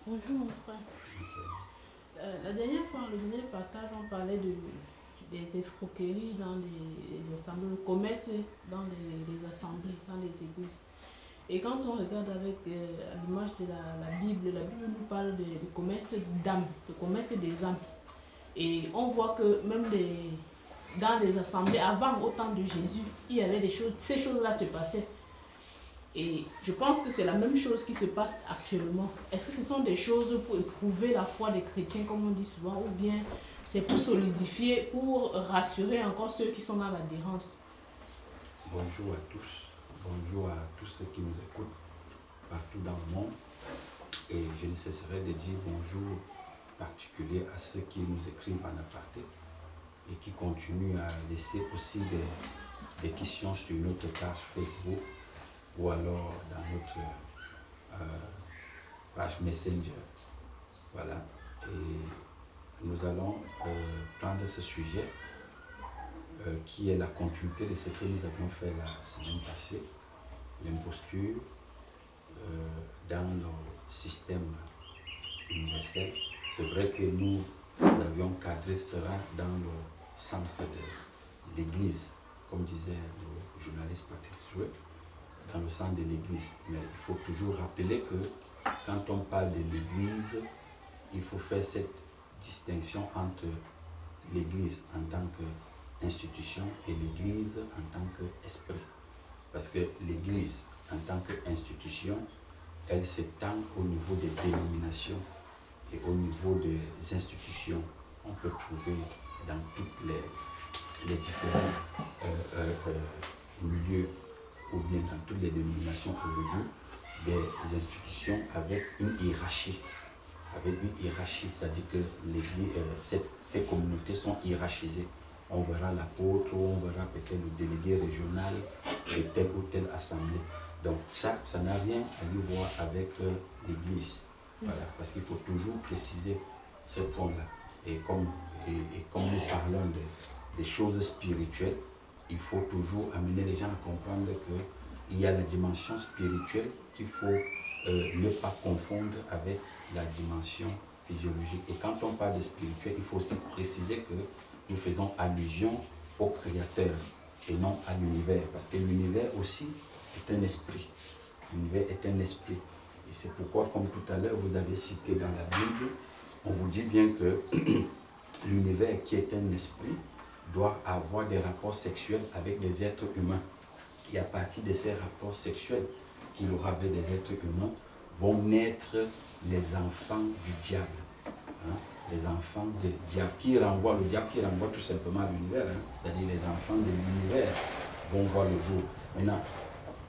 Bonjour mon frère. La dernière fois, le dernier partage, on parlait des escroqueries dans les assemblées, le commerce dans les assemblées, dans les églises. Et quand on regarde avec à l'image de la Bible nous parle du commerce d'âmes, le commerce des âmes. Et on voit que même dans les assemblées, avant, au temps de Jésus, il y avait des choses, ces choses-là se passaient. Et je pense que c'est la même chose qui se passe actuellement. Est-ce que ce sont des choses pour éprouver la foi des chrétiens, comme on dit souvent, ou bien c'est pour solidifier, pour rassurer encore ceux qui sont dans l'adhérence? Bonjour à tous. Bonjour à tous ceux qui nous écoutent partout dans le monde. Et je ne cesserai de dire bonjour particulier à ceux qui nous écrivent en aparté et qui continuent à laisser aussi des questions sur notre page Facebook ou alors dans notre page Messenger. Voilà. Et nous allons prendre ce sujet qui est la continuité de ce que nous avions fait la semaine passée, l'imposture dans le système universel. C'est vrai que nous avions cadré cela dans le sens de l'Église, comme disait le journaliste Patrick Souet, dans le sens de l'Église. Mais il faut toujours rappeler que quand on parle de l'Église, il faut faire cette distinction entre l'Église en tant qu'institution et l'Église en tant qu'esprit. Parce que l'Église en tant qu'institution, elle s'étend au niveau des dénominations et au niveau des institutions. On peut trouver dans toutes les différents milieux ou bien dans toutes les dénominations aujourd'hui des institutions avec une hiérarchie. C'est-à-dire que ces communautés sont hiérarchisées. On verra l'apôtre, on verra peut-être le délégué régional de telle ou telle assemblée. Donc ça n'a rien à y voir avec l'Église. Voilà, parce qu'il faut toujours préciser ce point-là. Et comme nous parlons des choses spirituelles, il faut toujours amener les gens à comprendre qu'il y a la dimension spirituelle qu'il faut ne pas confondre avec la dimension physiologique. Et quand on parle de spirituel, il faut aussi préciser que nous faisons allusion au Créateur et non à l'univers. Parce que l'univers aussi est un esprit. L'univers est un esprit. Et c'est pourquoi, comme tout à l'heure, vous avez cité dans la Bible, on vous dit bien que l'univers qui est un esprit doit avoir des rapports sexuels avec des êtres humains. Et à partir de ces rapports sexuels qu'il aura avec des êtres humains, vont naître les enfants du diable. Les enfants du diable, le diable qui renvoie tout simplement à l'univers. C'est-à-dire les enfants de l'univers vont voir le jour. Maintenant,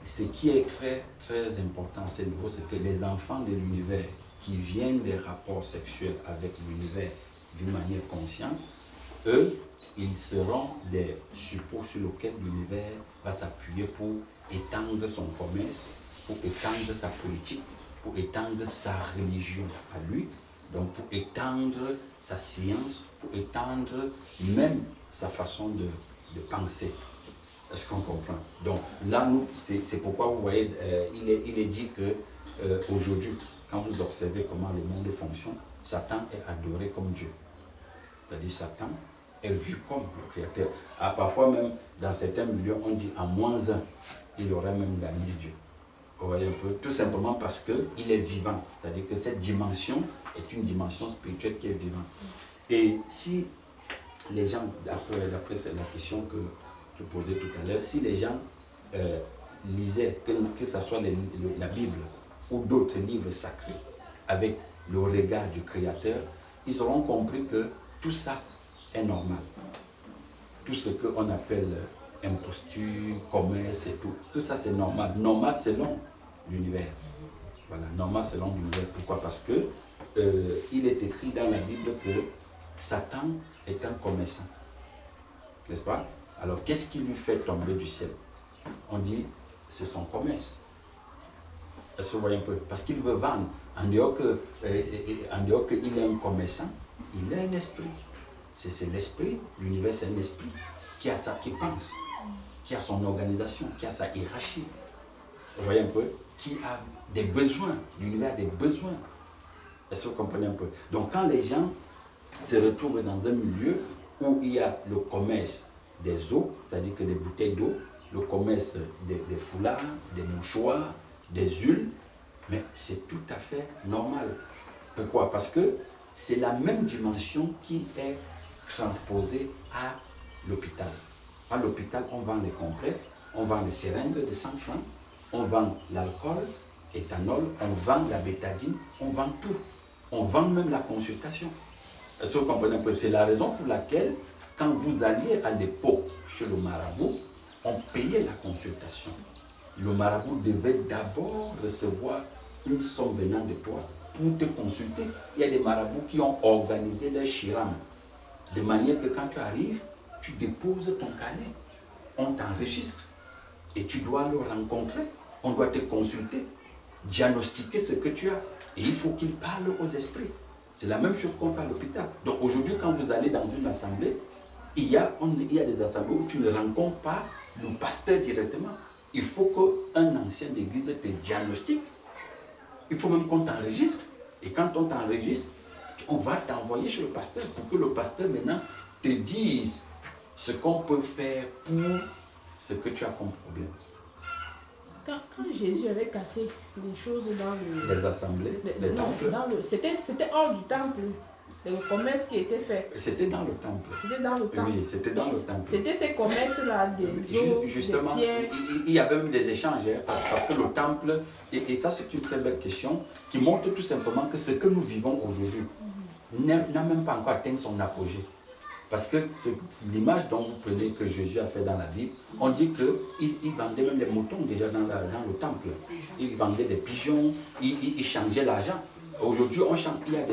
ce qui est très, très important à ce niveau, c'est que les enfants de l'univers qui viennent des rapports sexuels avec l'univers d'une manière consciente, eux, ils seront des supports sur lesquels l'univers va s'appuyer pour étendre son commerce, pour étendre sa politique, pour étendre sa religion à lui, donc pour étendre sa science, pour étendre même sa façon de penser. Est-ce qu'on comprend? Donc là, c'est pourquoi vous voyez, il est dit que aujourd'hui, quand vous observez comment le monde fonctionne, Satan est adoré comme Dieu. C'est-à-dire Satan est vu comme le Créateur. Parfois même, dans certains milieux, on dit à -1, il aurait même gagné Dieu. Vous voyez un peu, tout simplement parce qu'il est vivant. C'est-à-dire que cette dimension est une dimension spirituelle qui est vivante. Et si les gens, d'après la question que je posais tout à l'heure, si les gens lisaient, que ce soit la Bible ou d'autres livres sacrés, avec le regard du Créateur, ils auront compris que tout ça est normal. Tout ce qu'on appelle imposture, commerce et tout ça c'est normal. Normal selon l'univers. Voilà, normal selon l'univers. Pourquoi? Parce que il est écrit dans la Bible que Satan est un commerçant. N'est-ce pas? Alors qu'est-ce qui lui fait tomber du ciel? On dit c'est son commerce. Est-ce que vous voyez un peu? Parce qu'il veut vendre. En dehors qu'il est un commerçant, il est un esprit. C'est l'esprit, l'univers c'est un esprit qui pense, qui a son organisation, qui a sa hiérarchie. Vous voyez un peu? Qui a des besoins, l'univers a des besoins. Est-ce que vous comprenez un peu? Donc quand les gens se retrouvent dans un milieu où il y a le commerce des eaux, c'est-à-dire que des bouteilles d'eau, le commerce des foulards, des mouchoirs, des huiles, mais c'est tout à fait normal. Pourquoi? Parce que c'est la même dimension qui est transposée à l'hôpital. À l'hôpital, on vend les compresses, on vend les seringues de 100 francs, on vend l'alcool, éthanol, on vend la bétadine, on vend tout. On vend même la consultation. Est-ce que vous comprenez un peu? C'est la raison pour laquelle, quand vous alliez à l'époque chez le marabout, on payait la consultation. Le marabout devait d'abord recevoir une somme venant de toi pour te consulter. Il y a des marabouts qui ont organisé des shiram, de manière que quand tu arrives, tu déposes ton carnet, on t'enregistre et tu dois le rencontrer, on doit te consulter, diagnostiquer ce que tu as et il faut qu'il parle aux esprits. C'est la même chose qu'on fait à l'hôpital. Donc aujourd'hui, quand vous allez dans une assemblée, il y a des assemblées où tu ne rencontres pas le pasteur directement. Il faut qu'un ancien d'église te diagnostique. Il faut même qu'on t'enregistre. Et quand on t'enregistre, on va t'envoyer chez le pasteur pour que le pasteur maintenant te dise ce qu'on peut faire pour ce que tu as comme problème. Quand Jésus avait cassé les choses dans les assemblées, les temples. C'était hors du temple. Le commerce qui était fait. C'était dans le temple. C'était dans le temple. Oui, c'était dans le temple. C'était ces commerces-là, des eaux, justement, des pierres. Il y avait même des échanges, hein, parce que le temple, et ça c'est une très belle question, qui montre tout simplement que ce que nous vivons aujourd'hui n'a même pas encore atteint son apogée. Parce que l'image dont vous prenez que Jésus a fait dans la Bible, on dit qu'il vendait même des moutons déjà dans le temple. Il vendait des pigeons, il changeait l'argent. Aujourd'hui, il y a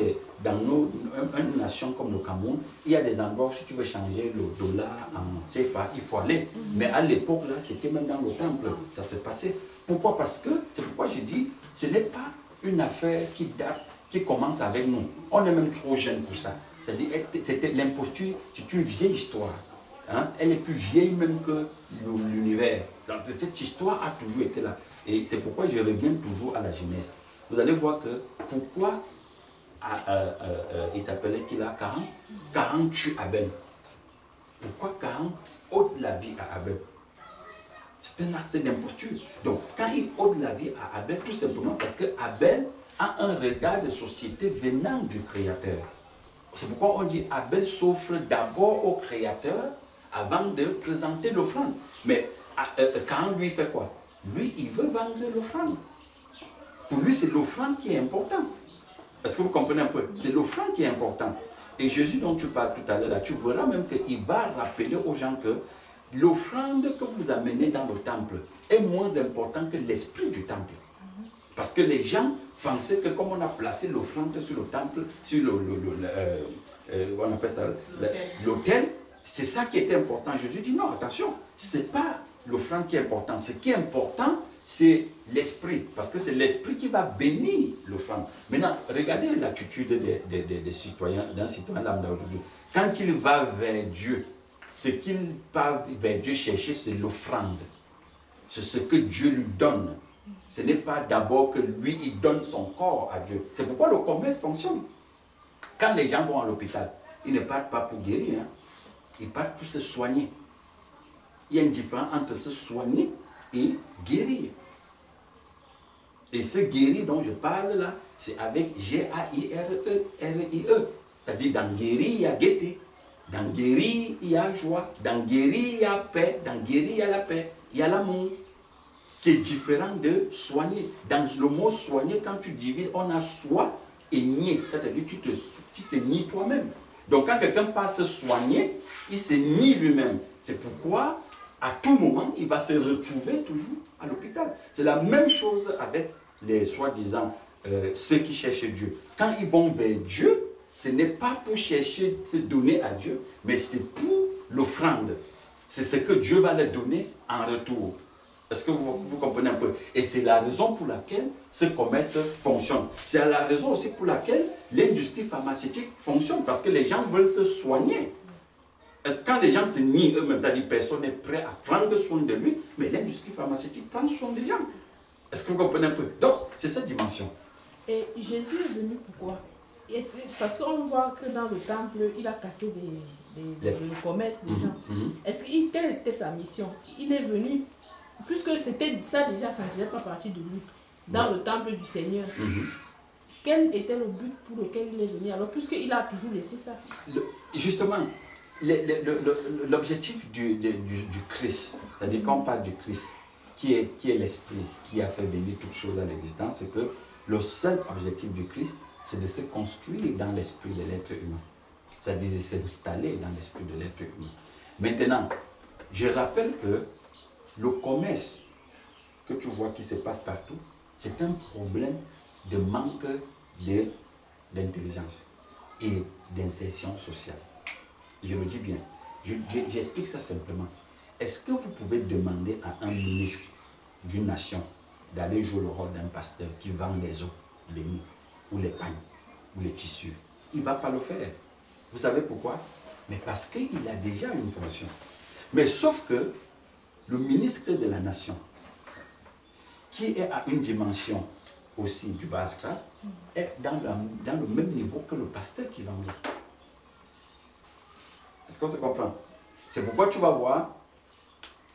dans une nation comme le Cameroun, il y a des endroits où si tu veux changer le dollar en CFA, il faut aller. Mais à l'époque, là, c'était même dans le temple, ça s'est passé. Pourquoi? Parce que, c'est pourquoi je dis, ce n'est pas une affaire qui date, qui commence avec nous. On est même trop jeune pour ça. C'est-à-dire, c'était l'imposture, c'est une vieille histoire. Hein? Elle est plus vieille même que l'univers. Donc cette histoire a toujours été là. Et c'est pourquoi je reviens toujours à la Genèse. Vous allez voir que pourquoi il s'appelait qu'il a 40. 40 tue Abel. Pourquoi 40 ôte la vie à Abel? C'est un acte d'imposture. Donc quand il ôte la vie à Abel, tout simplement parce que Abel a un regard de société venant du Créateur. C'est pourquoi on dit Abel s'offre d'abord au Créateur avant de présenter l'offrande. Mais quand lui fait quoi? Lui, il veut vendre l'offrande. Pour lui, c'est l'offrande qui est importante. Est-ce que vous comprenez un peu? C'est l'offrande qui est importante. Et Jésus dont tu parles tout à l'heure, tu verras même qu'il va rappeler aux gens que l'offrande que vous amenez dans le temple est moins importante que l'esprit du temple. Parce que les gens pensaient que comme on a placé l'offrande sur le temple, sur on appelle ça l'autel, c'est ça qui était important. Jésus dit non, attention, ce n'est pas l'offrande qui est important. Ce qui est important, c'est l'esprit. Parce que c'est l'esprit qui va bénir l'offrande. Maintenant, regardez l'attitude des citoyens, d'un citoyen lambda aujourd'hui. Quand il va vers Dieu, ce qu'il va vers Dieu chercher, c'est l'offrande. C'est ce que Dieu lui donne. Ce n'est pas d'abord que lui, il donne son corps à Dieu. C'est pourquoi le commerce fonctionne. Quand les gens vont à l'hôpital, ils ne partent pas pour guérir. Hein. Ils partent pour se soigner. Il y a une différence entre se soigner et guérir. Et ce guérir dont je parle là, c'est avec G-A-I-R-E-R-I-E. C'est-à-dire dans guérir, il y a gaieté. Dans guérir, il y a joie. Dans guérir, il y a paix. Dans guérir, il y a la paix. Il y a l'amour. Qui est différent de soigner. Dans le mot soigner, quand tu divises, on a soi et nier. C'est-à-dire tu te nies toi-même. Donc quand quelqu'un passe soigner, il se nie lui-même. C'est pourquoi, à tout moment, il va se retrouver toujours à l'hôpital. C'est la même chose avec les soi-disant ceux qui cherchent Dieu. Quand ils vont vers Dieu, ce n'est pas pour chercher se donner à Dieu, mais c'est pour l'offrande. C'est ce que Dieu va leur donner en retour. Est-ce que vous comprenez un peu? Et c'est la raison pour laquelle ce commerce fonctionne. C'est la raison aussi pour laquelle l'industrie pharmaceutique fonctionne. Parce que les gens veulent se soigner. Quand les gens se nient eux-mêmes, c'est-à-dire personne n'est prêt à prendre soin de lui, mais l'industrie pharmaceutique prend soin des gens. Est-ce que vous comprenez un peu? Donc, c'est cette dimension. Et Jésus est venu pourquoi? Et parce qu'on voit que dans le temple, il a cassé le commerce des gens. Quelle était sa mission? Il est venu, puisque c'était ça déjà, ça ne faisait pas partie de lui, dans le temple du Seigneur. Quel était le but pour lequel il est venu alors, puisqu'il a toujours laissé ça? Justement, l'objectif du Christ, c'est-à-dire quand on parle du Christ, qui est l'Esprit, qui a fait venir toutes choses à l'existence, c'est que le seul objectif du Christ, c'est de se construire dans l'esprit de l'être humain. C'est-à-dire de s'installer dans l'esprit de l'être humain. Maintenant, je rappelle que le commerce que tu vois qui se passe partout, c'est un problème de manque d'intelligence et d'insertion sociale. Je le dis bien. J'explique ça simplement. Est-ce que vous pouvez demander à un ministre d'une nation d'aller jouer le rôle d'un pasteur qui vend les os, les nids, ou les pagnes, ou les tissus? Il ne va pas le faire. Vous savez pourquoi? Mais parce qu'il a déjà une fonction. Mais sauf que le ministre de la nation, qui est à une dimension aussi du bas grade, est dans le même niveau que le pasteur qui vend. Est-ce qu'on se comprend? C'est pourquoi tu vas voir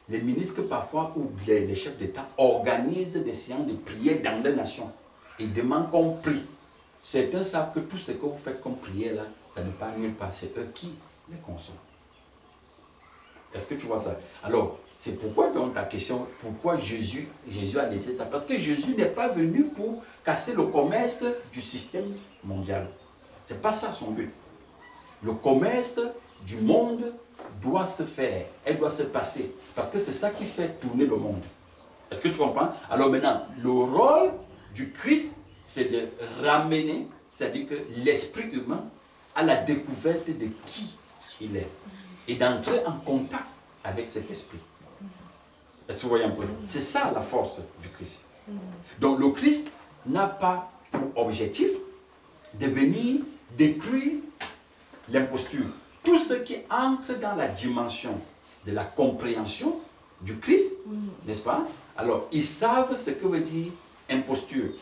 les ministres parfois ou les chefs d'État organisent des séances de prière dans les nations. Ils demandent qu'on prie. Certains savent que tout ce que vous faites comme prière là, ça ne part nulle part. C'est eux qui les consomment. Est-ce que tu vois ça? Alors, c'est pourquoi donc ta question, pourquoi Jésus a laissé ça? Parce que Jésus n'est pas venu pour casser le commerce du système mondial. Ce n'est pas ça son but. Le commerce du monde doit se faire, elle doit se passer. Parce que c'est ça qui fait tourner le monde. Est-ce que tu comprends? Alors maintenant, le rôle du Christ, c'est de ramener, c'est-à-dire que l'esprit humain à la découverte de qui il est. Et d'entrer en contact avec cet esprit. Est-ce que vous voyez un peu? C'est ça la force du Christ. Donc le Christ n'a pas pour objectif de venir détruire l'imposture. Tout ce qui entre dans la dimension de la compréhension du Christ, n'est-ce pas? Alors, ils savent ce que veut dire imposture.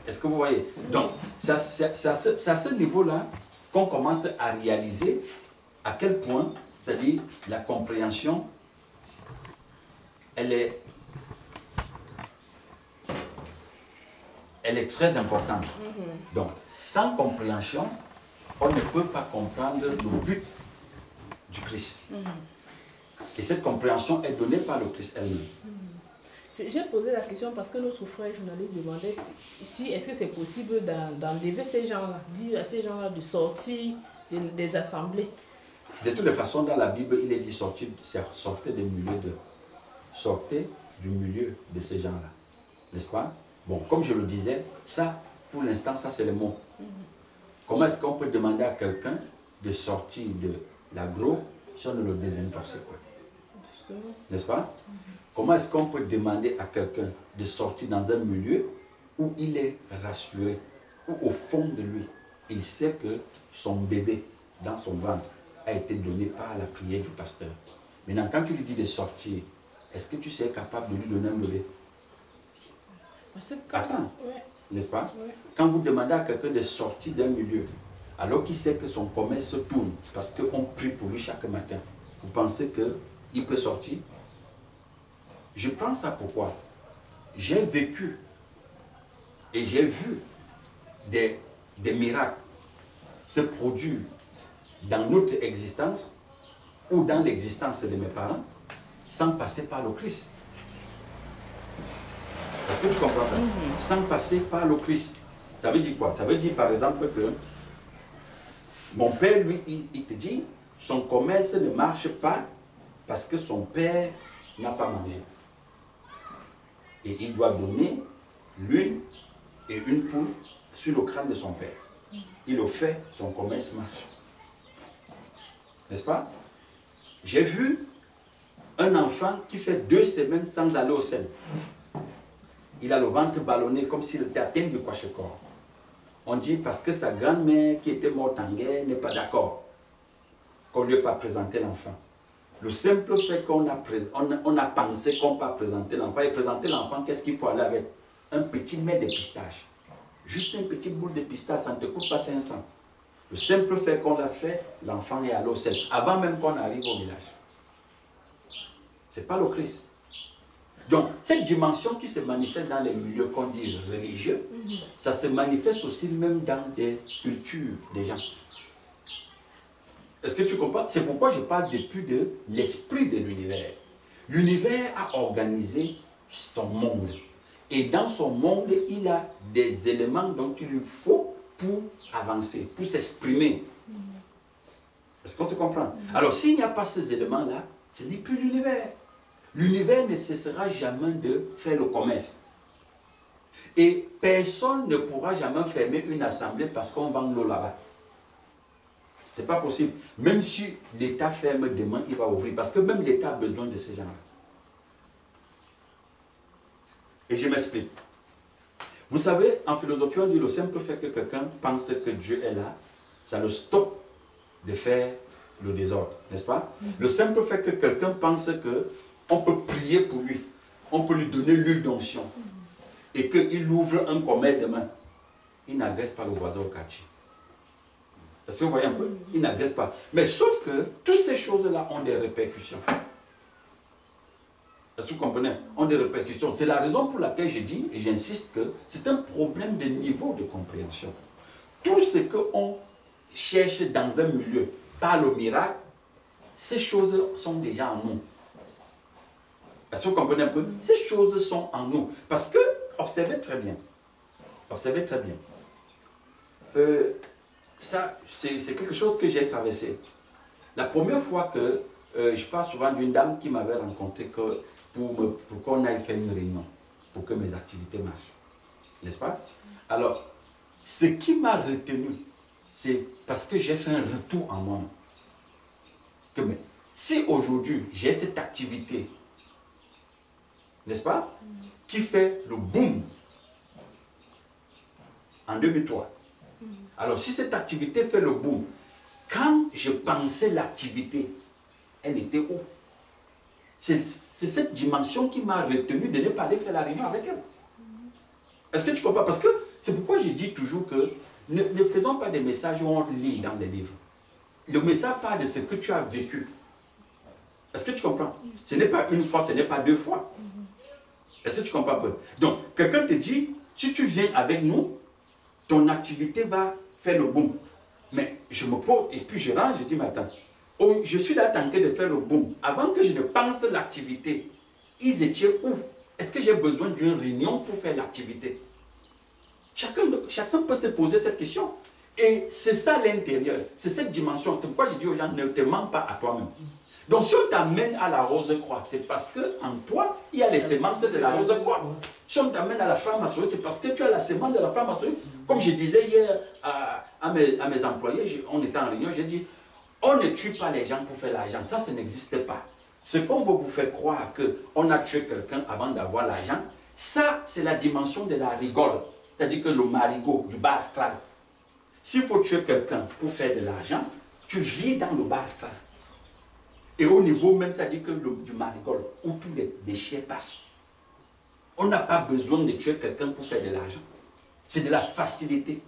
Est-ce que vous voyez? Donc, c'est à ce niveau-là qu'on commence à réaliser à quel point, c'est-à-dire la compréhension, elle est très importante. Donc, sans compréhension, on ne peut pas comprendre le but du Christ. Et cette compréhension est donnée par le Christ elle-même. J'ai posé la question parce que notre frère journaliste demandait si est-ce que c'est possible d'enlever ces gens-là, dire à ces gens-là de sortir des assemblées. De toutes les façons, dans la Bible, il est dit sortez du milieu de ces gens-là. N'est-ce pas? Bon, comme je le disais, ça, pour l'instant, ça c'est le mot. Comment est-ce qu'on peut demander à quelqu'un de sortir de l'agro si on ne le désintoxique pas? N'est-ce pas? Comment est-ce qu'on peut demander à quelqu'un de sortir dans un milieu où il est rassuré, où au fond de lui, il sait que son bébé dans son ventre a été donné par la prière du pasteur. Maintenant, quand tu lui dis de sortir, est-ce que tu serais capable de lui donner un bébé? Attends, n'est-ce pas? Quand vous demandez à quelqu'un de sortir d'un milieu, alors qu'il sait que son commerce se tourne, parce qu'on prie pour lui chaque matin, vous pensez qu'il peut sortir? Je prends ça pourquoi? J'ai vécu et j'ai vu des miracles se produire dans notre existence ou dans l'existence de mes parents sans passer par le Christ. Est-ce que tu comprends ça? Sans passer par le Christ. Ça veut dire quoi? Ça veut dire par exemple que mon père, lui, il te dit son commerce ne marche pas parce que son père n'a pas mangé. Et il doit donner l'huile et une poule sur le crâne de son père. Il le fait, son commerce marche. N'est-ce pas? J'ai vu un enfant qui fait 2 semaines sans aller au sel. Il a le ventre ballonné comme s'il était atteint du kwashiorkor. On dit parce que sa grand-mère qui était morte en guerre n'est pas d'accord qu'on ne lui ait pas présenté l'enfant. Le simple fait qu'on a pensé qu'on ne peut pas présenter l'enfant, et présenter l'enfant, qu'est-ce qu'il faut aller avec? un petit mets de pistache. Juste une petite boule de pistache, ça ne te coûte pas 500. Le simple fait qu'on l'a fait, l'enfant est allé au ciel, avant même qu'on arrive au village. Ce n'est pas le Christ. Donc, cette dimension qui se manifeste dans les milieux qu'on dit religieux, ça se manifeste aussi même dans des cultures des gens. Est-ce que tu comprends? C'est pourquoi je parle depuis de l'esprit de l'univers. L'univers a organisé son monde. Et dans son monde, il a des éléments dont il lui faut pour avancer, pour s'exprimer. Est-ce qu'on se comprend? Alors, s'il n'y a pas ces éléments-là, ce n'est plus l'univers. L'univers ne cessera jamais de faire le commerce. Et personne ne pourra jamais fermer une assemblée parce qu'on vend l'eau là-bas. Ce n'est pas possible. Même si l'État ferme demain, il va ouvrir. Parce que même l'État a besoin de ces gens-là. Et je m'explique. Vous savez, en philosophie, on dit le simple fait que quelqu'un pense que Dieu est là, ça le stoppe de faire le désordre, n'est-ce pas? Le simple fait que quelqu'un pense qu'on peut prier pour lui, on peut lui donner l'huile d'onction, et qu'il ouvre un commerce demain, il n'agresse pas le voisin au quartier. Est-ce que vous voyez un peu? Il n'agresse pas. Mais sauf que toutes ces choses-là ont des répercussions. Est-ce que vous comprenez? Ont des répercussions. C'est la raison pour laquelle je dis, et j'insiste, que c'est un problème de niveau de compréhension. Tout ce qu'on cherche dans un milieu par le miracle, ces choses sont déjà en nous. Est-ce que vous comprenez un peu? Ces choses sont en nous. Parce que, observez très bien. Observez très bien. Ça, c'est quelque chose que j'ai traversé. La première fois que je parle souvent d'une dame qui m'avait rencontré pour qu'on aille faire une réunion, pour que mes activités marchent. N'est-ce pas? Alors, ce qui m'a retenu, c'est parce que j'ai fait un retour en moi. Que, mais, si aujourd'hui j'ai cette activité, n'est-ce pas, qui fait le boom en 2003. Alors, si cette activité fait le boom, quand je pensais l'activité, elle était où? C'est cette dimension qui m'a retenu de ne pas aller faire la réunion avec elle. Est-ce que tu comprends? Parce que c'est pourquoi je dis toujours que ne faisons pas des messages où on lit dans des livres. Le message parle de ce que tu as vécu. Est-ce que tu comprends? Ce n'est pas une fois, ce n'est pas deux fois. Est-ce que tu comprends un peu? Donc, quelqu'un te dit, si tu viens avec nous, ton activité va faire le boom. Mais je me pose, et puis je rentre, je dis, mais attends, oh, je suis là tenté de faire le boom. Avant que je ne pense l'activité, ils étaient où? Est-ce que j'ai besoin d'une réunion pour faire l'activité? Chacun peut se poser cette question. Et c'est ça l'intérieur, c'est cette dimension. C'est pourquoi je dis aux gens, ne te mens pas à toi-même. Donc si on t'amène à la rose-croix, c'est parce qu'en toi, il y a les semences de la rose-croix. Si on t'amène à la franc-maçonnerie, c'est parce que tu as la semence de la franc-maçonnerie. Comme je disais hier à mes employés, on était en réunion, j'ai dit, on ne tue pas les gens pour faire l'argent. Ça n'existe pas. Ce qu'on veut vous faire croire qu'on a tué quelqu'un avant d'avoir l'argent, ça, c'est la dimension de la rigole. C'est-à-dire que le marigot du bas astral. S'il faut tuer quelqu'un pour faire de l'argent, tu vis dans le bas astral. Et au niveau même, c'est-à-dire que du marigot, où tous les déchets passent. On n'a pas besoin de tuer quelqu'un pour faire de l'argent. C'est de la facilité.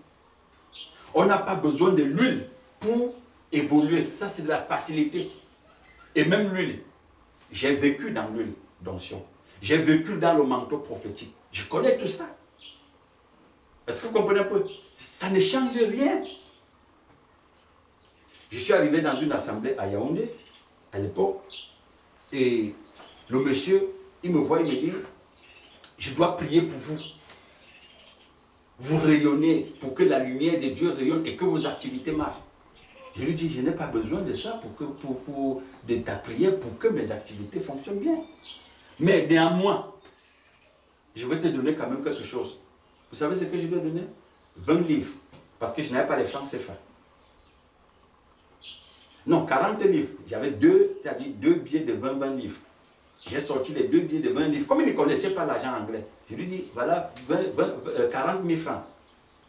On n'a pas besoin de l'huile pour évoluer. Ça, c'est de la facilité. Et même l'huile, j'ai vécu dans l'huile d'onction. J'ai vécu dans le manteau prophétique. Je connais tout ça. Est-ce que vous comprenez un peu? Ça ne change rien. Je suis arrivé dans une assemblée à Yaoundé, à l'époque, et le monsieur, il me voit, il me dit, je dois prier pour vous. Vous rayonnez pour que la lumière de Dieu rayonne et que vos activités marchent. Je lui dis, je n'ai pas besoin de ça de ta prière pour que mes activités fonctionnent bien. Mais néanmoins, je vais te donner quand même quelque chose. Vous savez ce que je lui ai donné? 20 livres. Parce que je n'avais pas les francs CFA. Non, 40 livres. J'avais deux billets de 20 livres. J'ai sorti les 2 billets de 20 livres. Comme il ne connaissait pas l'argent anglais, je lui dis, voilà, 40 000 francs.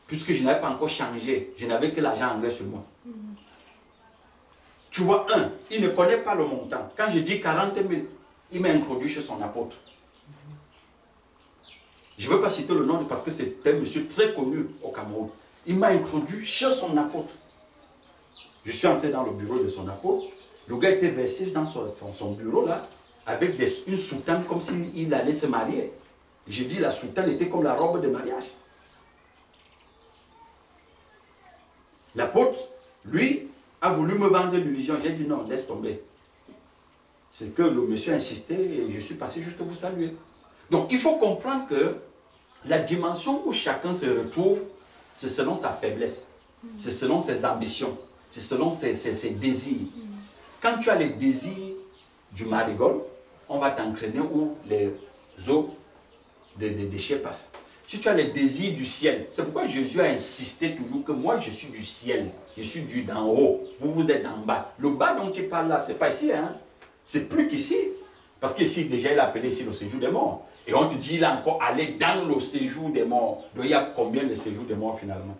Puisque je n'avais pas encore changé, je n'avais que l'argent anglais sur moi. Tu vois, il ne connaît pas le montant. Quand je dis 40 000, il m'a introduit chez son apôtre. Je ne veux pas citer le nom parce que c'est un monsieur très connu au Cameroun. Il m'a introduit chez son apôtre. Je suis entré dans le bureau de son apôtre. Le gars était versé dans son bureau là, avec une soutane comme s'il allait se marier. J'ai dit la soutane était comme la robe de mariage. L'apôtre, lui, a voulu me vendre l'illusion. J'ai dit non, laisse tomber. C'est que le monsieur a insisté et je suis passé juste vous saluer. Donc il faut comprendre que la dimension où chacun se retrouve, c'est selon sa faiblesse, c'est selon ses ambitions, c'est selon ses désirs. Quand tu as les désirs du marigold, on va t'entraîner où les eaux des déchets passent. Si tu as les désirs du ciel, c'est pourquoi Jésus a insisté toujours que moi je suis du ciel, je suis du d'en haut, vous êtes d'en bas. Le bas dont tu parles là, c'est pas ici, hein? C'est plus qu'ici. Parce qu'ici, déjà, il a appelé ici le séjour des morts. Et on te dit, il a encore allé dans le séjour des morts. Donc, il y a combien de séjours des morts finalement?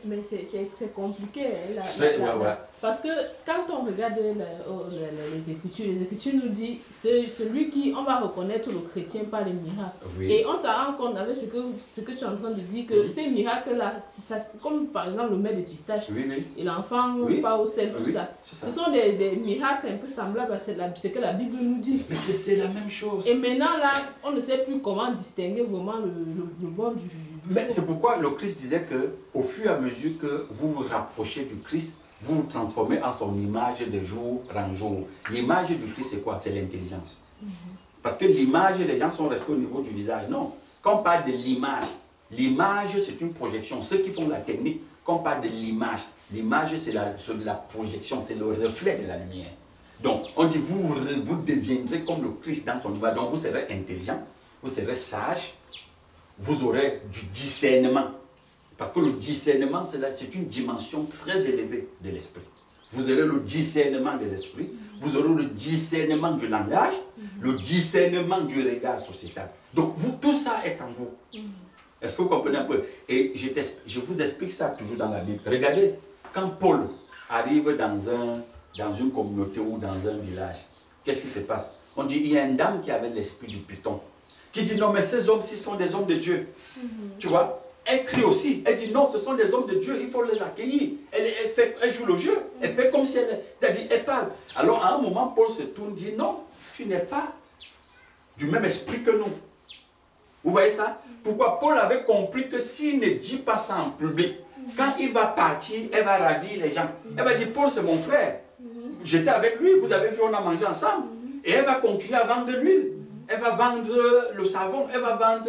Mais c'est compliqué. Ouais. Parce que quand on regarde les Écritures nous disent celui qui, on va reconnaître le chrétien par les miracles. Oui. Et on se rend compte avec ce que tu es en train de dire, que ces miracles-là, comme par exemple le mets de pistache, et l'enfant pas au sel, tout ça. Ce sont des miracles un peu semblables à ce que la Bible nous dit. Mais c'est la même chose. Et maintenant, là, on ne sait plus comment distinguer vraiment le bon du... Mais c'est pourquoi le Christ disait que au fur et à mesure que vous vous rapprochez du Christ, vous vous transformez en son image de jour en jour. L'image du Christ, c'est quoi? C'est l'intelligence. Parce que l'image, les gens sont restés au niveau du visage. Non. Quand on parle de l'image, l'image, c'est une projection. Ceux qui font la technique, quand on parle de l'image c'est la projection, c'est le reflet de la lumière. Donc, on dit, vous deviendrez comme le Christ dans son image. Donc, vous serez intelligent, vous serez sage, vous aurez du discernement. Parce que le discernement, c'est une dimension très élevée de l'esprit. Vous aurez le discernement des esprits, vous aurez le discernement du langage, le discernement du regard sociétal. Donc, tout ça est en vous. Est-ce que vous comprenez un peu? Et je vous explique ça toujours dans la Bible. Regardez, quand Paul arrive dans une communauté ou dans un village, qu'est-ce qui se passe? On dit, il y a une dame qui avait l'esprit du python, qui dit, non, mais ces hommes-ci sont des hommes de Dieu. Tu vois? Elle crie aussi, elle dit, non, ce sont des hommes de Dieu, il faut les accueillir. Elle joue le jeu, elle fait comme si elle parle. Alors, à un moment, Paul se tourne et dit, non, tu n'es pas du même esprit que nous. Vous voyez ça? Pourquoi? Paul avait compris que s'il ne dit pas ça en public, quand il va partir, elle va ravir les gens. Elle va dire, Paul, c'est mon frère. J'étais avec lui, vous avez vu, on a mangé ensemble. Et elle va continuer à vendre de l'huile. Elle va vendre le savon, elle va vendre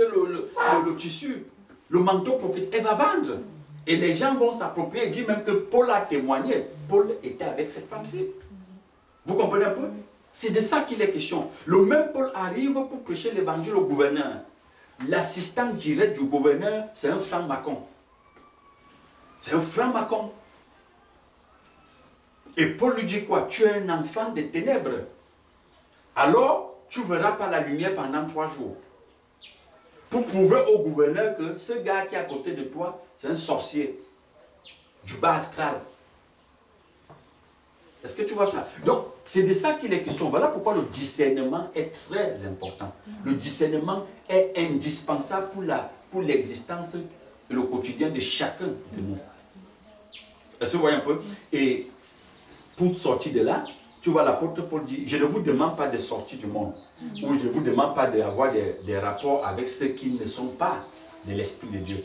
le tissu, le manteau prophète, elle va vendre. Et les gens vont s'approprier. Il dit même que Paul a témoigné. Paul était avec cette femme-ci. Vous comprenez un peu? C'est de ça qu'il est question. Le même Paul arrive pour prêcher l'évangile au gouverneur. L'assistant direct du gouverneur, c'est un franc-maçon. C'est un franc-maçon. Et Paul lui dit quoi? Tu es un enfant des ténèbres. Alors, tu ne verras pas la lumière pendant 3 jours. Pour prouver au gouverneur que ce gars qui est à côté de toi, c'est un sorcier. Du bas astral. Est-ce que tu vois ça? Donc, c'est de ça qu'il est question. Voilà pourquoi le discernement est très important. Le discernement est indispensable pour l'existence et le quotidien de chacun de nous. Est-ce que vous voyez un peu? Et pour sortir de là, tu vois, l'apôtre Paul dit, je ne vous demande pas de sortir du monde. Ou je ne vous demande pas d'avoir des rapports avec ceux qui ne sont pas de l'Esprit de Dieu.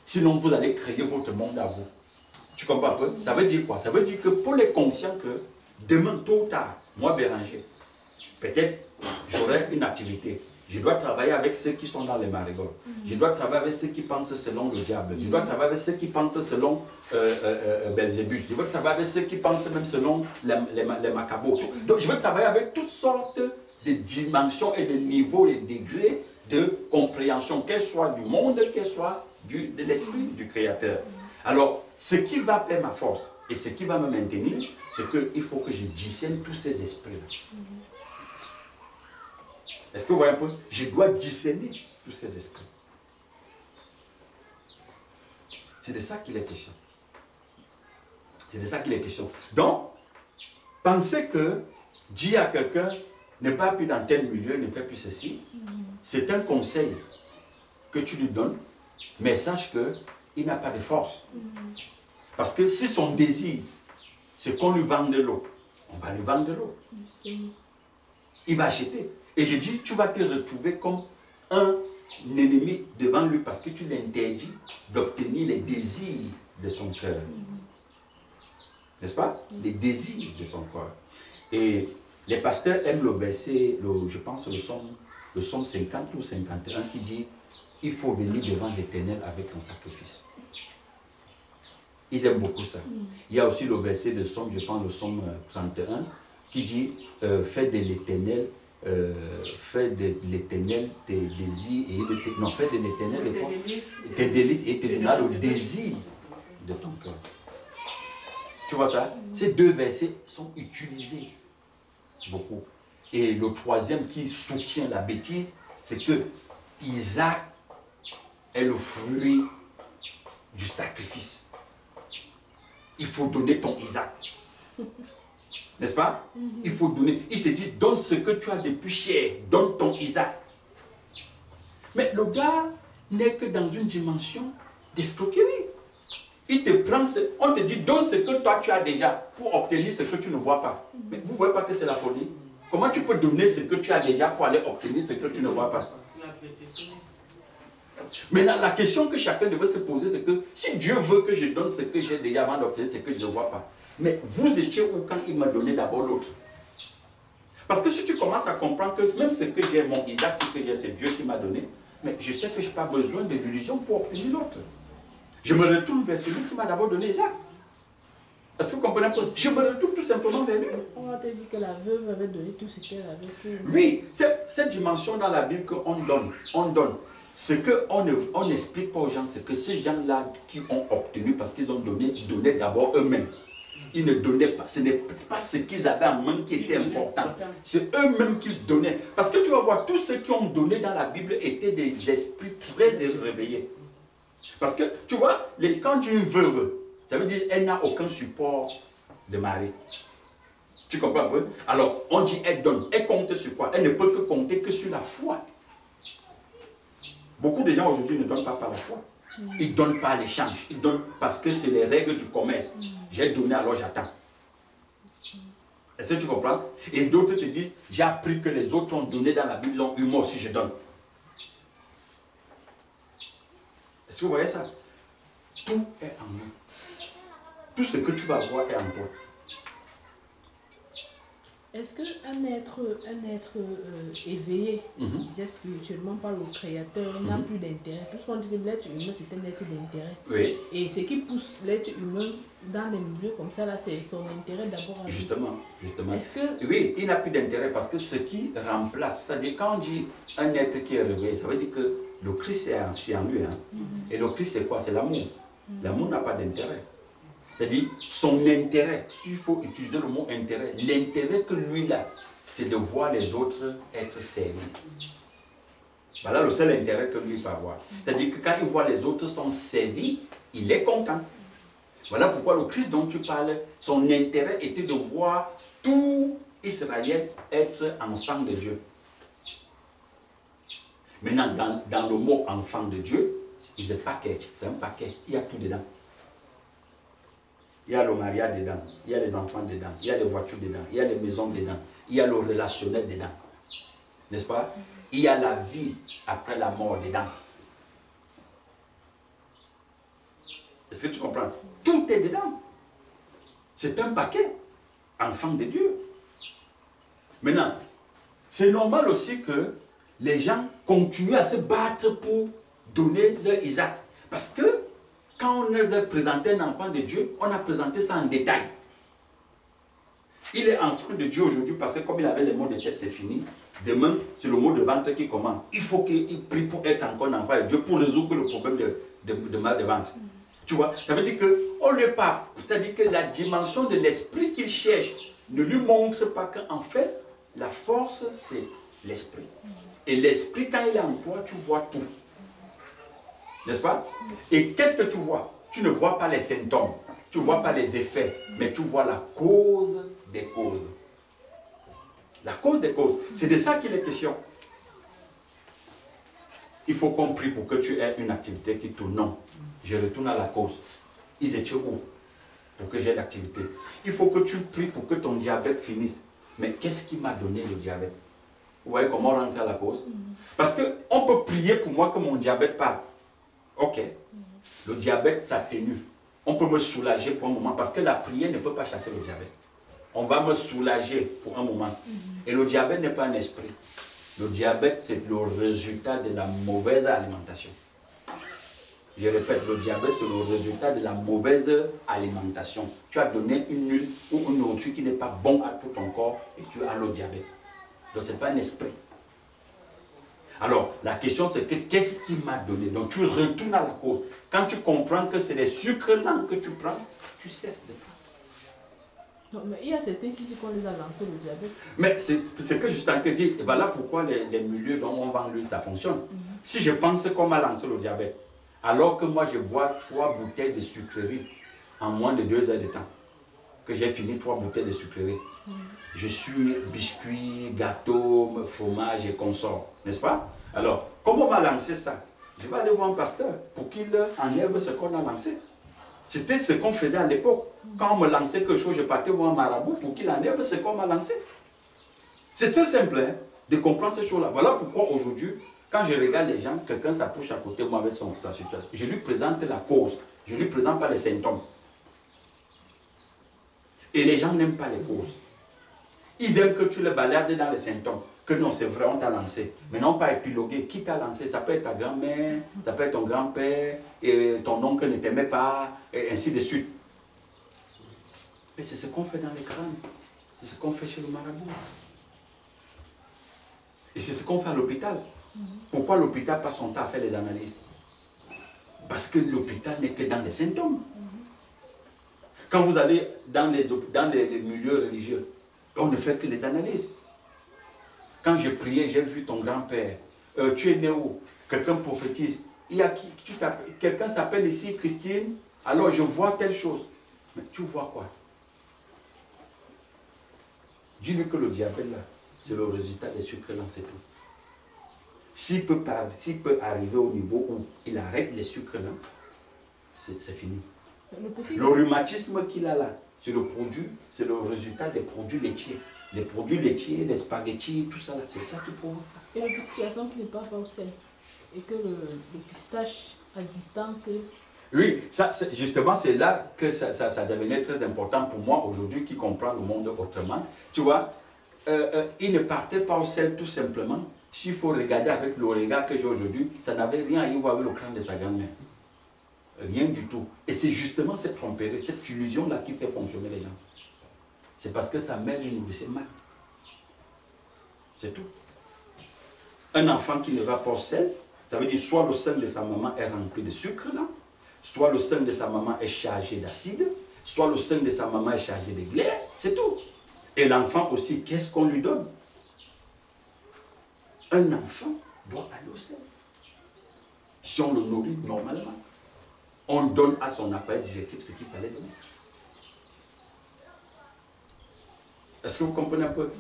Sinon, vous allez créer votre monde à vous. Tu comprends un peu? Ça veut dire quoi? Ça veut dire que Paul est conscient que demain, tôt ou tard, moi, Béranger, peut-être j'aurai une activité. Je dois travailler avec ceux qui sont dans les marigolles. Je dois travailler avec ceux qui pensent selon le diable. Je dois travailler avec ceux qui pensent selon Belzébuth. Je dois travailler avec ceux qui pensent même selon les macabots. Donc, je veux travailler avec toutes sortes de dimensions et de niveaux et de degrés de compréhension, qu'elle soit du monde, qu'elle soit de l'esprit du Créateur. Alors, ce qui va faire ma force et ce qui va me maintenir, c'est qu'il faut que je discerne tous ces esprits-là. Est-ce que vous voyez un peu? Je dois discerner tous ces esprits. C'est de ça qu'il est question. C'est de ça qu'il est question. Donc, pensez que dire à quelqu'un, ne va plus dans tel milieu, ne fais plus ceci. C'est un conseil que tu lui donnes, mais sache qu'il n'a pas de force. Parce que si son désir, c'est qu'on lui vende de l'eau, on va lui vendre de l'eau. Il va acheter. Et je dis, tu vas te retrouver comme un ennemi devant lui parce que tu l'interdis d'obtenir les désirs de son cœur. N'est-ce pas? Les désirs de son cœur. Et les pasteurs aiment le verset, je pense le psaume 50 ou 51 qui dit « Il faut venir devant l'Éternel avec un sacrifice ». Ils aiment beaucoup ça. Il y a aussi le verset de psaume, je pense le psaume 31, qui dit « Fais de l'Éternel tes désirs et non, fais de l'Éternel tes délices et te donnera le désir de ton cœur. » Tu vois ça? Ces deux versets sont utilisés beaucoup. Et le troisième qui soutient la bêtise, c'est que Isaac est le fruit du sacrifice. Il faut donner ton Isaac. N'est-ce pas? Il faut donner. Il te dit, donne ce que tu as de plus cher. Donne ton Isaac. Mais le gars n'est que dans une dimension d'escroquerie. Il te prend, on te dit, donne ce que toi tu as déjà pour obtenir ce que tu ne vois pas. Mais vous ne voyez pas que c'est la folie? Comment tu peux donner ce que tu as déjà pour aller obtenir ce que tu ne vois pas? Maintenant, la question que chacun devrait se poser, c'est que si Dieu veut que je donne ce que j'ai déjà avant d'obtenir ce que je ne vois pas, mais vous étiez où quand il m'a donné d'abord l'autre? Parce que si tu commences à comprendre que même ce que j'ai, mon Isaac, ce que j'ai, c'est Dieu qui m'a donné, mais je sais que je n'ai pas besoin de l'illusion pour obtenir l'autre. Je me retourne vers celui qui m'a d'abord donné Isaac. Est-ce que vous comprenez un peu? Je me retourne tout simplement vers lui. On a dit que la veuve avait donné tout ce qu'elle avait. Oui, c'est cette dimension dans la Bible qu'on donne. On donne. Ce qu'on n'explique pas aux gens, c'est que ces gens-là qui ont obtenu parce qu'ils ont donné, donnaient d'abord eux-mêmes. Ils ne donnaient pas. Ce n'est pas ce qu'ils avaient en main qui était important. C'est eux-mêmes qui donnaient. Parce que tu vas voir, tous ceux qui ont donné dans la Bible étaient des esprits très réveillés. Parce que, tu vois, quand tu es une veuve, ça veut dire qu'elle n'a aucun support de mari. Tu comprends un peu? Alors, on dit elle donne. Elle compte sur quoi? Elle ne peut que compter que sur la foi. Beaucoup de gens aujourd'hui ne donnent pas par la foi. Ils ne donnent pas l'échange. Ils donnent parce que c'est les règles du commerce. J'ai donné, alors j'attends. Est-ce que tu comprends? Et d'autres te disent, j'ai appris que les autres ont donné dans la Bible, ils ont eu, moi aussi je donne. Est-ce que vous voyez ça? Tout est en nous. Tout ce que tu vas voir est en toi. Est-ce qu'un être éveillé, disait spirituellement par le Créateur, n'a plus d'intérêt? Tout ce qu'on dit que l'être humain, c'est un être d'intérêt. Oui. Et ce qui pousse l'être humain dans des milieux comme ça, là, c'est son intérêt d'abord. Justement. Est-ce que... Oui, il n'a plus d'intérêt parce que ce qui remplace, c'est-à-dire quand on dit un être qui est réveillé, ça veut dire que le Christ est en lui. Hein. Et le Christ, c'est quoi? C'est l'amour. L'amour n'a pas d'intérêt. C'est-à-dire, son intérêt, il faut utiliser le mot intérêt, l'intérêt que lui a, c'est de voir les autres être servis. Voilà le seul intérêt que lui peut avoir. C'est-à-dire que quand il voit les autres sont servis, il est content. Voilà pourquoi le Christ dont tu parles, son intérêt était de voir tout Israël être enfant de Dieu. Maintenant, dans le mot enfant de Dieu, c'est un paquet, il y a tout dedans. Il y a le mariage dedans, il y a les enfants dedans, il y a les voitures dedans, il y a les maisons dedans, il y a le relationnel dedans. N'est-ce pas? Il y a la vie après la mort dedans. Est-ce que tu comprends? Tout est dedans. C'est un paquet. Enfant de Dieu. Maintenant, c'est normal aussi que les gens continuent à se battre pour donner leur Isaac. Parce que quand on a présenté un enfant de Dieu, on a présenté ça en détail. Il est enfant de Dieu aujourd'hui parce que comme il avait les mots de tête, c'est fini. Demain, c'est le mot de ventre qui commence. Il faut qu'il prie pour être encore un enfant de Dieu pour résoudre le problème de mal de ventre. Tu vois, ça veut dire qu'on ne pas. C'est-à-dire que la dimension de l'esprit qu'il cherche ne lui montre pas qu'en fait, la force, c'est l'esprit. Et l'esprit, quand il est en toi, tu vois tout. N'est-ce pas? Et qu'est-ce que tu vois? Tu ne vois pas les symptômes, tu ne vois pas les effets, mais tu vois la cause des causes. La cause des causes. C'est de ça qu'il est question. Il faut qu'on prie pour que tu aies une activité qui tourne. Non. Je retourne à la cause. Ils étaient où pour que j'ai l'activité? Il faut que tu pries pour que ton diabète finisse. Mais qu'est-ce qui m'a donné le diabète? Vous voyez comment on rentre à la cause? Parce qu'on peut prier pour moi que mon diabète parte. Ok. Le diabète s'atténue. On peut me soulager pour un moment parce que la prière ne peut pas chasser le diabète. On va me soulager pour un moment. Et le diabète n'est pas un esprit. Le diabète, c'est le résultat de la mauvaise alimentation. Je répète, le diabète, c'est le résultat de la mauvaise alimentation. Tu as donné une huile ou une nourriture qui n'est pas bonne pour ton corps et tu as le diabète. Donc, ce n'est pas un esprit. Alors, la question, c'est que qu'est-ce qui m'a donné? Donc, tu retournes à la cause. Quand tu comprends que c'est les sucres lents que tu prends, tu cesses de prendre. Non, mais il y a certains qui disent qu'on les a lancés le diabète. Mais c'est ce que je suis en train de dire. Et voilà pourquoi les milieux dont on vend l'huile, ça fonctionne. Si je pense qu'on m'a lancé le diabète, alors que moi je bois 3 bouteilles de sucreries en moins de 2 heures de temps, que j'ai fini 3 bouteilles de sucreries, je suis biscuits, gâteaux, fromage et consorts, n'est-ce pas? Alors, comment on m'a lancé ça? Je vais aller voir un pasteur pour qu'il enlève ce qu'on a lancé. C'était ce qu'on faisait à l'époque. Quand on me lançait quelque chose, je partais voir un marabout pour qu'il enlève ce qu'on m'a lancé. C'est très simple hein, de comprendre ces choses-là. Voilà pourquoi aujourd'hui, quand je regarde les gens, quelqu'un s'approche à côté de moi avec sa situation, je lui présente la cause, je ne lui présente pas les symptômes. Et les gens n'aiment pas les causes. Ils aiment que tu les balades dans les symptômes. Que non, c'est vrai, on t'a lancé. Mais non pas épiloguer. Qui t'a lancé? Ça peut être ta grand-mère, ça peut être ton grand-père, et ton oncle ne t'aimait pas, et ainsi de suite. Mais c'est ce qu'on fait dans les crânes. C'est ce qu'on fait chez le marabout. Et c'est ce qu'on fait à l'hôpital. Pourquoi l'hôpital passe son temps à faire les analyses? Parce que l'hôpital n'est que dans les symptômes. Quand vous allez dans les milieux religieux, on ne fait que les analyses. Quand je priais, j'ai vu ton grand-père. Tu es né où? Quelqu'un prophétise. Quelqu'un s'appelle ici Christine. Alors je vois telle chose. Mais tu vois quoi? Dis-lui que le diabète là, c'est le résultat des sucres lents, c'est tout. S'il peut arriver au niveau où il arrête les sucres lents, c'est fini. Le rhumatisme qu'il a là, c'est le résultat des produits laitiers. Les produits laitiers, les spaghettis, tout ça, c'est ça qui provoque ça. Et la petite personne qui n'est pas au sel et que le pistache à distance. Oui, ça, justement, c'est là que ça devenait très important pour moi aujourd'hui qui comprend le monde autrement. Tu vois, il ne partait pas au sel tout simplement. S'il faut regarder avec le regard que j'ai aujourd'hui, ça n'avait rien à y voir avec le crâne de sa grand-mère. Rien du tout. Et c'est justement cette tromperie, cette illusion-là qui fait fonctionner les gens. C'est parce que sa mère lui nourrissait mal. C'est tout. Un enfant qui ne va pas au sel, ça veut dire soit le sein de sa maman est rempli de sucre là, soit le sein de sa maman est chargé d'acide, soit le sein de sa maman est chargé de glaire, c'est tout. Et l'enfant aussi, qu'est-ce qu'on lui donne? Un enfant doit aller au sel. Si on le nourrit normalement, on donne à son appareil digestif ce qu'il fallait donner. Est-ce que vous comprenez un peu?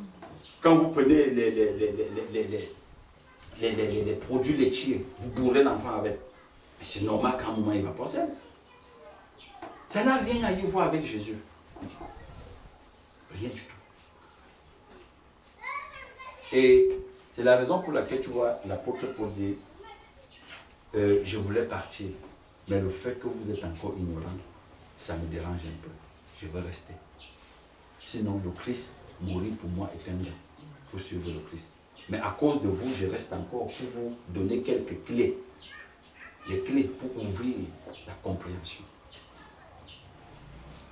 Quand vous prenez les produits laitiers, vous bourrez l'enfant avec. C'est normal qu'à un moment il va pas au sel. Ça n'a rien à y voir avec Jésus. Rien du tout. Et c'est la raison pour laquelle tu vois l'apôtre Paul dit je voulais partir, mais le fait que vous êtes encore ignorant, ça me dérange un peu. Je veux rester. Sinon, le Christ, mourir pour moi est un gain. Il faut suivre le Christ. Mais à cause de vous, je reste encore pour vous donner quelques clés. Les clés pour ouvrir la compréhension.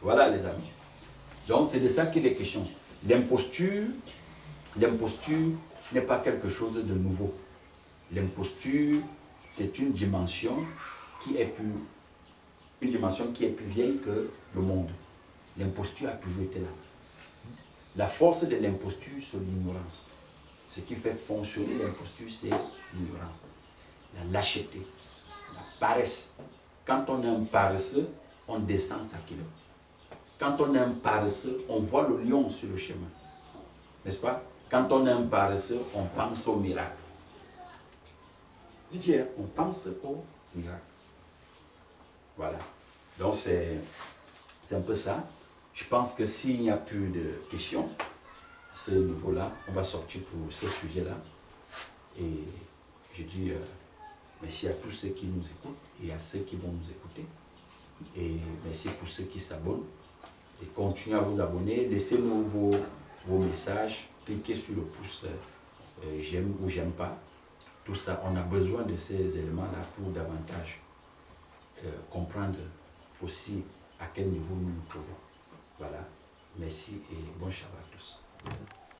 Voilà les amis. Donc c'est de ça qu'il est question. L'imposture n'est pas quelque chose de nouveau. L'imposture, c'est une dimension qui est plus vieille que le monde. L'imposture a toujours été là. La force de l'imposture, c'est l'ignorance. Ce qui fait fonctionner l'imposture, c'est l'ignorance. La lâcheté, la paresse. Quand on est un paresseux, on descend sa kilomètre. Quand on est un paresseux, on voit le lion sur le chemin. N'est-ce pas? Quand on est un paresseux, on pense au miracle. Je dis, on pense au miracle. Voilà. Donc c'est un peu ça. Je pense que s'il n'y a plus de questions à ce niveau-là, on va sortir pour ce sujet-là. Et je dis merci à tous ceux qui nous écoutent et à ceux qui vont nous écouter. Et merci pour ceux qui s'abonnent. Et continuez à vous abonner. Laissez-nous vos messages. Cliquez sur le pouce j'aime ou j'aime pas. Tout ça, on a besoin de ces éléments-là pour davantage comprendre aussi à quel niveau nous nous trouvons. Voilà. Merci et bon Shabbat à tous.